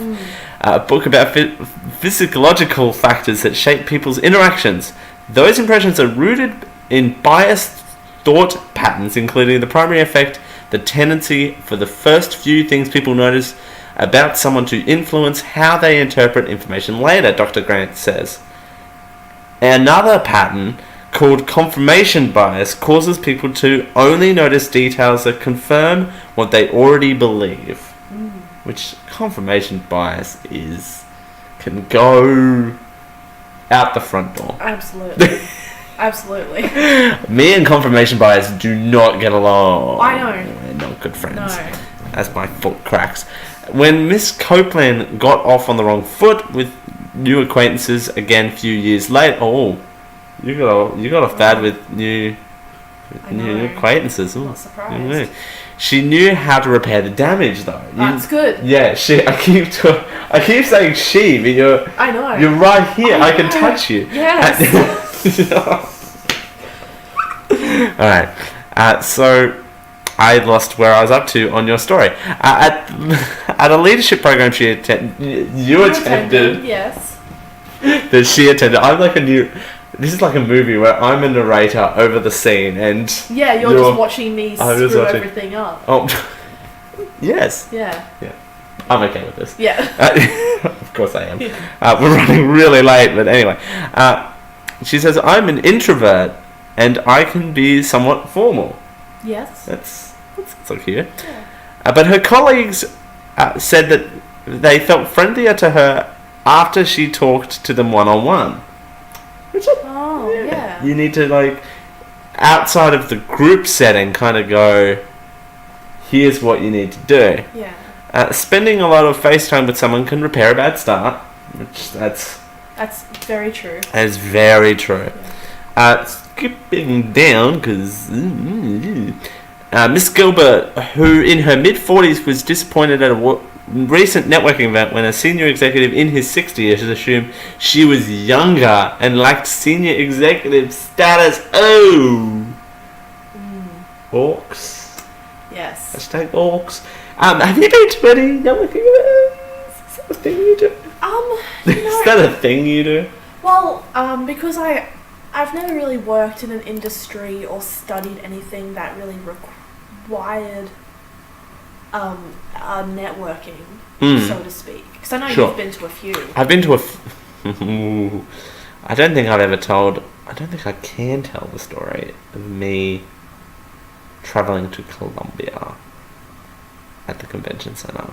A book about physiological factors that shape people's interactions. Those impressions are rooted in biased thought patterns, including the primary effect, the tendency for the first few things people notice about someone to influence how they interpret information later, Dr. Grant says. Another pattern, called confirmation bias, causes people to only notice details that confirm what they already believe. Which confirmation bias can go out the front door. Absolutely. Absolutely. Me and confirmation bias do not get along. I know. We're not good friends. No. As my foot cracks. When Miss Copeland got off on the wrong foot with new acquaintances again a few years later, you got off bad with new acquaintances. I'm not surprised. She knew how to repair the damage, though. That's good. Yeah, I keep saying she, but I know. You're right here. I can touch you. Yes. Alright, so I lost where I was up to on your story. At a leadership program you attended. Yes. That she attended. This is like a movie where I'm a narrator over the scene and... Yeah, you're just watching me screw everything up. Oh. Yes. Yeah. I'm okay with this. Yeah. Of course I am. We're running really late, but anyway. She says, I'm an introvert and I can be somewhat formal. Yes. That's so cute. Yeah. But her colleagues said that they felt friendlier to her after she talked to them one-on-one. Which Yeah. you need to, like, outside of the group setting, kind of go, here's what you need to do. Yeah. Spending a lot of FaceTime with someone can repair a bad start, which that's very true. That is very true. Skipping down, because Miss Gilbert, who in her mid-40s was disappointed at a recent networking event when a senior executive in his 60s assumed she was younger and lacked senior executive status. Oh! Orcs. Yes. Hashtag orcs. Have you been to any networking events? Is that a thing you do? Is that a thing you do? Well, because I've never really worked in an industry or studied anything that really required networking, so to speak. Because I know you've been to a few. I've been to I don't think I can tell the story of me travelling to Colombia at the convention centre.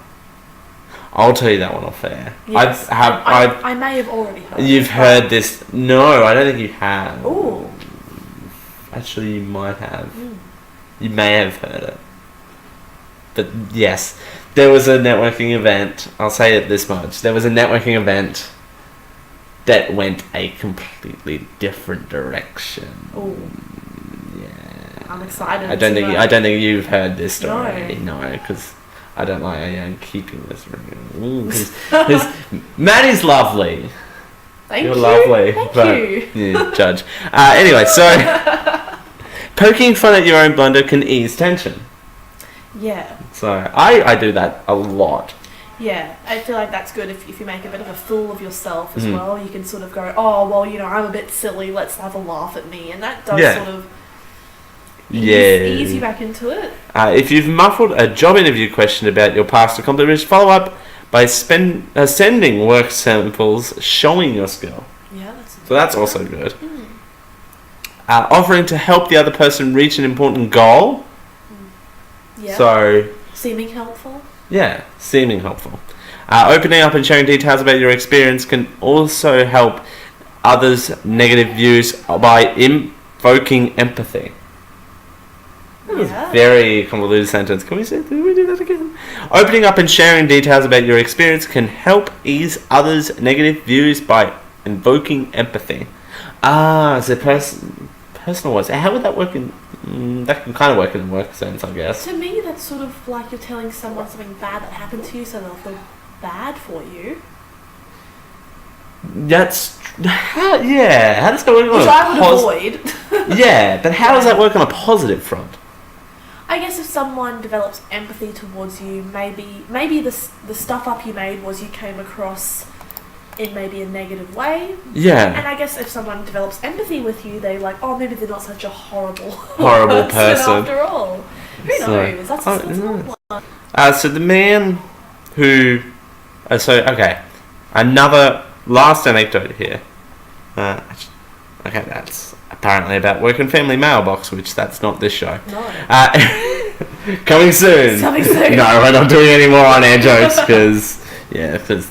I'll tell you that one off air. Yes. I may have already heard. You've heard this? No, I don't think you have. Ooh. Actually, you might have. You may have heard it. But yes, there was a networking event. I'll say it this much: there was a networking event that went a completely different direction. Ooh. Yeah. I'm excited. I don't think you've heard this story. No, because I don't like keeping this. Because Maddie's lovely. Thank You're you. lovely. Thank you. Yeah, judge. Anyway, so poking fun at your own blunder can ease tension. Yeah. So I do that a lot. Yeah, I feel like that's good if you make a bit of a fool of yourself as well. You can sort of go, oh, well, I'm a bit silly, let's have a laugh at me. And that does sort of ease you back into it. If you've muffled a job interview question about your past accomplishments, follow up by sending work samples showing your skill. Yeah, so that's also good. Offering to help the other person reach an important goal. Yeah. So seeming helpful. Yeah, seeming helpful. Opening up and sharing details about your experience can also help others' negative views by invoking empathy. That was a very convoluted sentence. Can we do that again? Opening up and sharing details about your experience can help ease others' negative views by invoking empathy. So personal words. How would that work in... that can kind of work in a work sense, I guess. To me, that's sort of like you're telling someone something bad that happened to you, so they'll feel bad for you. That's... How does that work on Which I would avoid. Yeah, but how does that work on a positive front? I guess if someone develops empathy towards you, maybe the stuff up you made was you came across in maybe a negative way. Yeah. And I guess if someone develops empathy with you, they're like, oh, maybe they're not such a horrible person after all. Who knows? That's one. So the man who... another last anecdote here. That's apparently about work and family mailbox, which that's not this show. No. Coming soon. Coming soon. No, we're not doing any more on air jokes because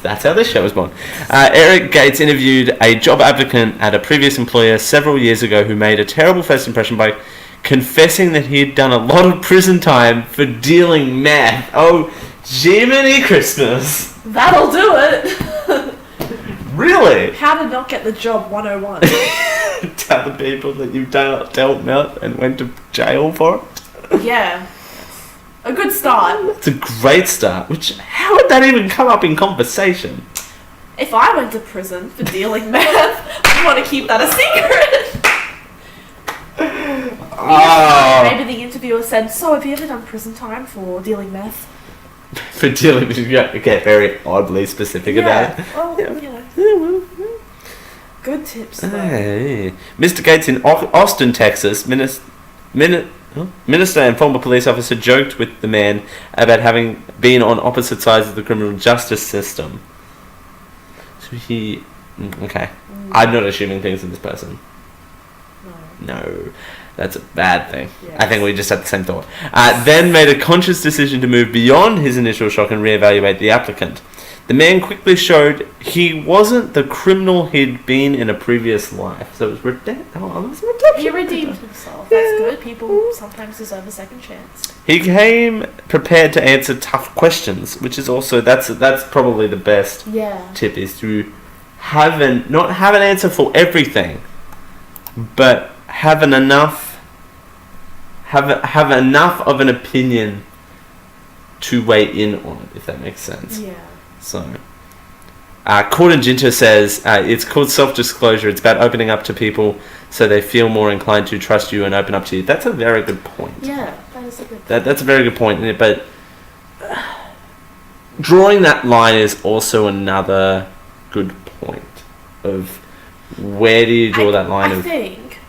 that's how this show was born. Eric Gates interviewed a job applicant at a previous employer several years ago who made a terrible first impression by confessing that he had done a lot of prison time for dealing meth. Oh, Jiminy Christmas. That'll do it. Really? How to not get the job 101. Tell the people that you've dealt meth and went to jail for it. Yeah. A good start. It's a great start. How would that even come up in conversation? If I went to prison for dealing meth, I'd want to keep that a secret. Maybe the interviewer said, so have you ever done prison time for dealing meth? For dealing with... get very oddly specific about it. Well, good tips, though. Hey. Mr. Gates in Austin, Texas, Minister and former police officer joked with the man about having been on opposite sides of the criminal justice system. So he... Okay. I'm not assuming things in this person. No. That's a bad thing. Yes. I think we just had the same thought. Then made a conscious decision to move beyond his initial shock and reevaluate the applicant. The man quickly showed he wasn't the criminal he'd been in a previous life. So it was redemption. He redeemed himself. That's good. People sometimes deserve a second chance. He came prepared to answer tough questions, which is also that's probably the best tip, is to not have an answer for everything, but have enough of an opinion to weigh in on it, if that makes sense. Yeah. So, Corden Ginter says it's called self-disclosure. It's about opening up to people so they feel more inclined to trust you and open up to you. That's a very good point. Yeah, that is a good point. That's a very good point, but drawing that line is also another good point of where do you draw that line I think,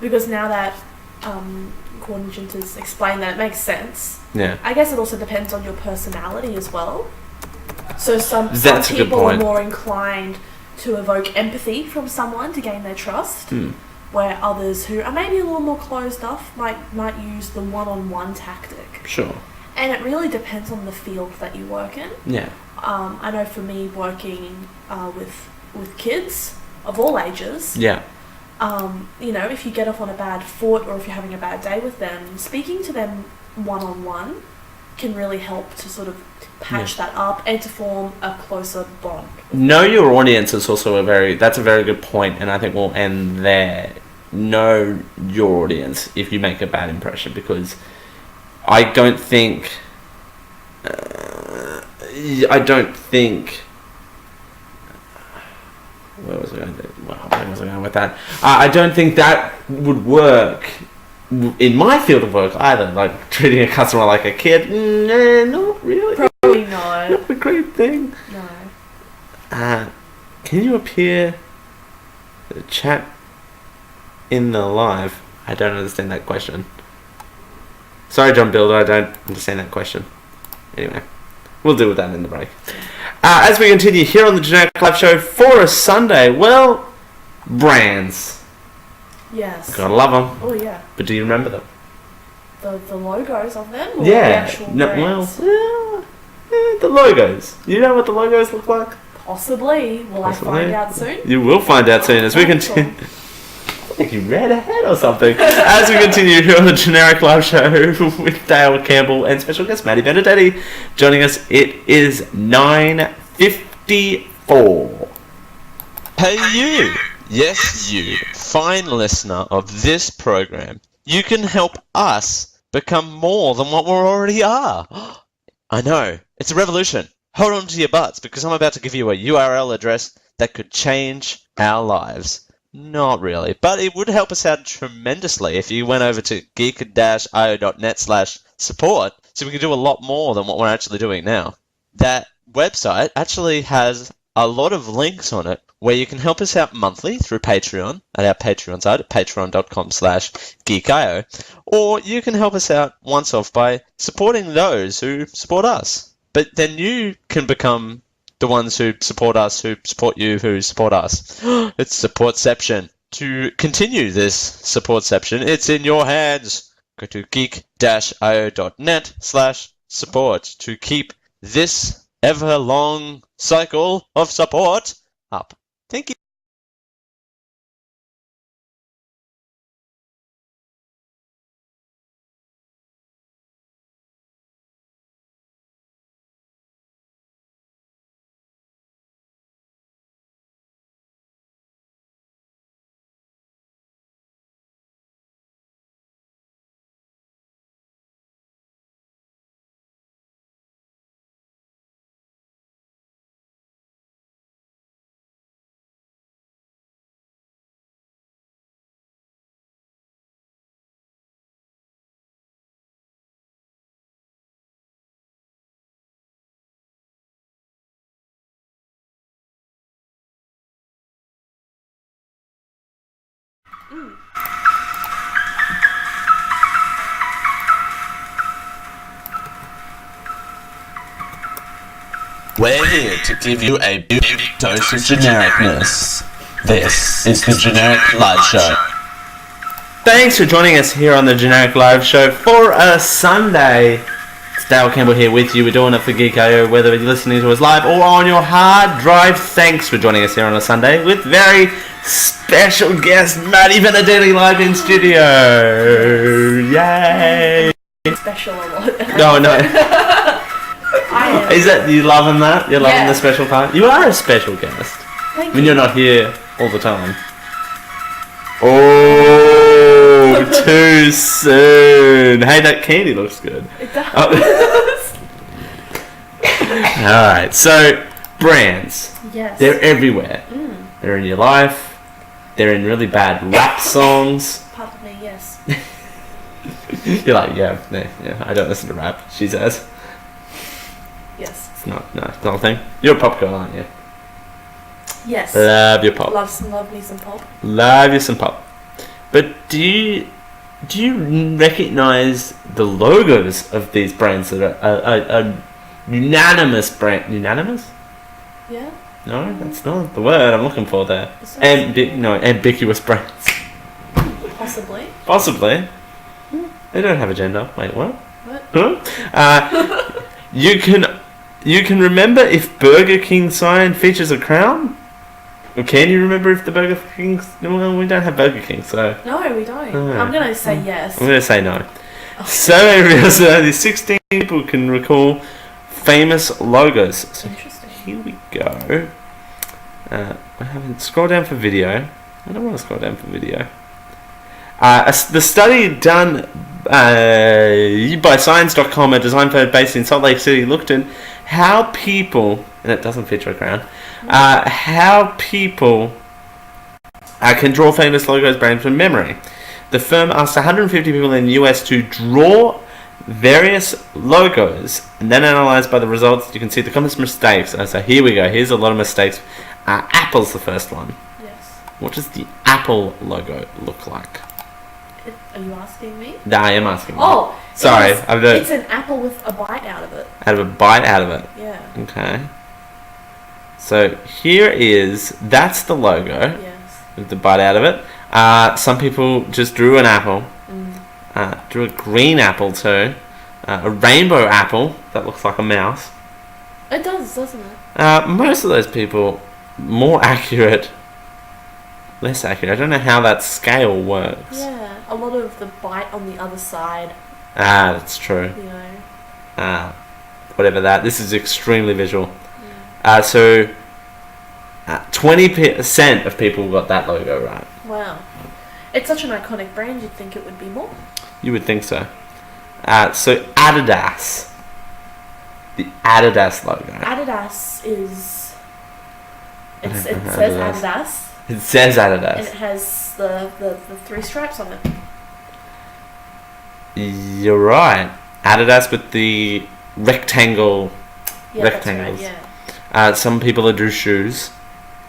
because now that Corden Ginter's explained that, it makes sense. Yeah. I guess it also depends on your personality as well. So some That's a good people are point. more inclined to evoke empathy from someone to gain their trust, where others who are maybe a little more closed off might use the one-on-one tactic. Sure. And it really depends on the field that you work in. Yeah. I know for me, working with kids of all ages, if you get off on a bad foot or if you're having a bad day with them, speaking to them one-on-one can really help to sort of patch that up and to form a closer bond. Know your audience is also that's a very good point, and I think we'll end there. Know your audience if you make a bad impression, because I don't think where was I going with that? I don't think that would work in my field of work either. Like treating a customer like a kid, not really. Probably not. Not a great thing. No. Can you appear chat in the live? I don't understand that question. Sorry, John Builder, I don't understand that question. Anyway, we'll deal with that in the break. As we continue here on the Generic Live Show for a Sunday, well, brands. Yes. Gotta love them. Oh yeah. But do you remember them? The logos of them? Or Yeah. The actual brands? The logos. You know what the logos look like? Possibly. Will I find out soon? You will find out soon as we continue. I think you read ahead or something. As we continue here on the Generic Live Show with Dale Campbell and special guest Maddie Benedetti joining us. It is 9:54. Hey you! Yes, you, fine listener of this program. You can help us become more than what we already are. I know, it's a revolution. Hold on to your butts, because I'm about to give you a URL address that could change our lives. Not really, but it would help us out tremendously if you went over to geek-io.net/support, so we can do a lot more than what we're actually doing now. That website actually has a lot of links on it where you can help us out monthly through Patreon at our Patreon site at patreon.com/geekio, or you can help us out once off by supporting those who support us. But then you can become the ones who support us, who support you, who support us. It's supportception. To continue this supportception, it's in your hands. Go to geek-io.net/support to keep this ever-long cycle of support up. Thank you. We're here to give you a big dose of genericness. This is the Generic Live Show. Thanks for joining us here on the Generic Live Show for a Sunday. It's Dale Campbell here with you. We're doing it for Geek.io, whether you're listening to us live or on your hard drive. Thanks for joining us here on a Sunday with very special guest Maddie Benedetti live in studio. Yay! Special a lot. No. I am. Is that, you loving that? You're loving Yeah. the special part? You are a special guest. Thank When you. you're not here all the time. Oh, too soon. Hey, that candy looks good. It does. Alright, so brands. Yes. They're everywhere. They're in your life. They're in really bad rap songs. Pardon me, yes. You're like, yeah, I don't listen to rap, she says. Yes. It's not a thing. You're a pop girl, aren't you? Yes. Love your pop. Love me some pop. Love you some pop. But do you recognise the logos of these brands that are unanimous brand? Unanimous? Yeah. No, that's not the word I'm looking for there. It's not Ambiguous brands. Possibly. Possibly. They don't have a gender. Wait, what? What? Huh? You can remember if Burger King sign features a crown? Or can you remember if the Burger King... Well, we don't have Burger King, so... No, we don't. No. I'm going to say yes. I'm going to say no. So, the 16 people can recall famous logos. So Interesting. here we go. I haven't... Scroll down for video. I don't want to scroll down for video. The study done by Science.com, a design firm based in Salt Lake City, looked at how people... And it doesn't feature a crown. How people can draw famous logos brands from memory. The firm asked 150 people in the US to draw various logos and then analysed by the results. You can see the common mistakes. So here we go. Here's a lot of mistakes. Apple's the first one. Yes. What does the Apple logo look like? Are you asking me? No, I am asking. Oh! Sorry. It's an apple with a bite out of it. Out of a bite out of it. Yeah. Okay. So here is, that's the logo. Yes. With the bite out of it. Some people just drew an apple. Drew a green apple too. A rainbow apple that looks like a mouse. It does, doesn't it? Most of those people, more accurate, less accurate. I don't know how that scale works. Yeah. A lot of the bite on the other side, That's true. you know. Whatever that. This is extremely visual. So 20% of people got that logo right. Wow. It's such an iconic brand, you'd think it would be more. You would think so. So Adidas. The Adidas logo. Adidas is... it says Adidas. Adidas. It says And Adidas. it has the three stripes on it. You're right. Adidas with the rectangle. Yeah, Rectangles. That's right, yeah. Some people drew shoes.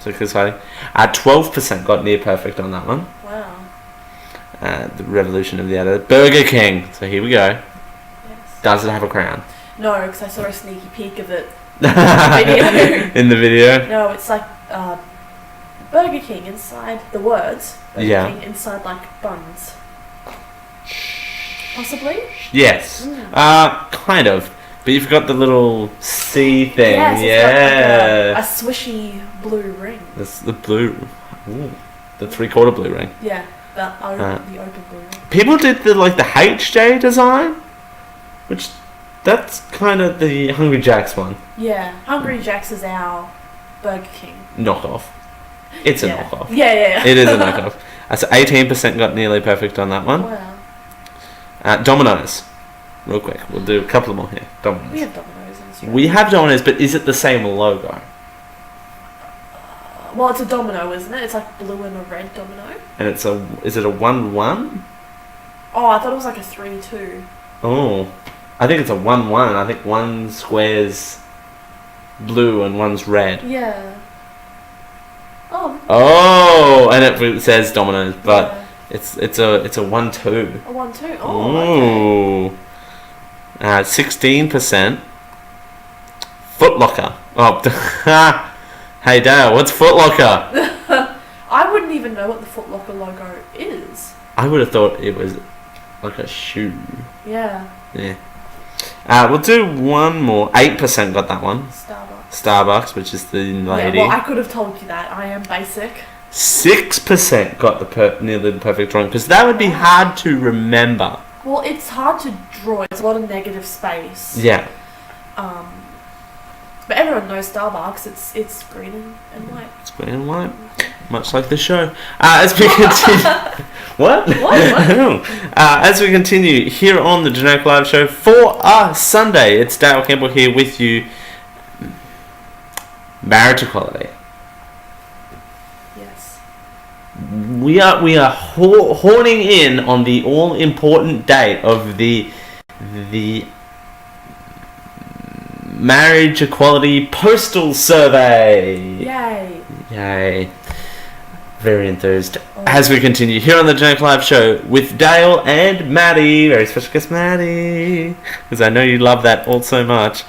So exciting. 12% got near perfect on that one. Wow. The revolution of the Adidas. Burger King. So here we go. Yes. Does it have a crown? No, because I saw a sneaky peek of it video. In the video? No, it's like Burger King inside the words. Burger Yeah. King inside like buns. Possibly? Yes. Kind of. But you've got the little C thing. Yes, yeah. it's got like a swishy blue ring. That's the blue. Ooh, the 3/4 blue ring. Yeah, the open blue ring. People did the HJ design, which that's kind of the Hungry Jack's one. Yeah, Hungry Jack's is our Burger King. Knockoff. It's a Yeah. knockoff. Yeah. It is a knockoff. So 18% got nearly perfect on that one. Wow. Domino's. Real quick, we'll do a couple more here. Domino's. We have Domino's in Australia. We have Domino's, but is it the same logo? Well, it's a domino, isn't it? It's like blue and a red domino. And is it a 1-1? Oh, I thought it was like a 3-2. Oh, I think it's a 1-1. I think one square's blue and one's red. Yeah. Oh. Oh, and it says Domino's, but yeah. it's a 1-2. A 1-2. Oh. Okay. Ooh. 16%. Foot Locker. Oh, hey Dale, what's Foot Locker? I wouldn't even know what the Foot Locker logo is. I would have thought it was like a shoe. Yeah. Yeah. We'll do one more. 8% got that one. Starbucks, which is the lady. Yeah, well, I could have told you that. I am basic. 6% got nearly the perfect drawing, because that would be hard to remember. Well, it's hard to draw. It's a lot of negative space. Yeah. But everyone knows Starbucks. It's green and white. It's green and white. Much like the show. As we continue... What? As we continue here on the Generic Live Show for Sunday, it's Dale Campbell here with you. Marriage equality. Yes. We are horning in on the all-important date of the Marriage Equality Postal Survey. Yay. Very enthused. As we continue here on the Generic Live Show with Dale and Maddie, very special guest Maddie, because I know you love that all so much.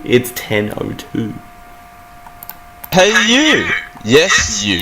It's 10:02. Hey you! Yes, you.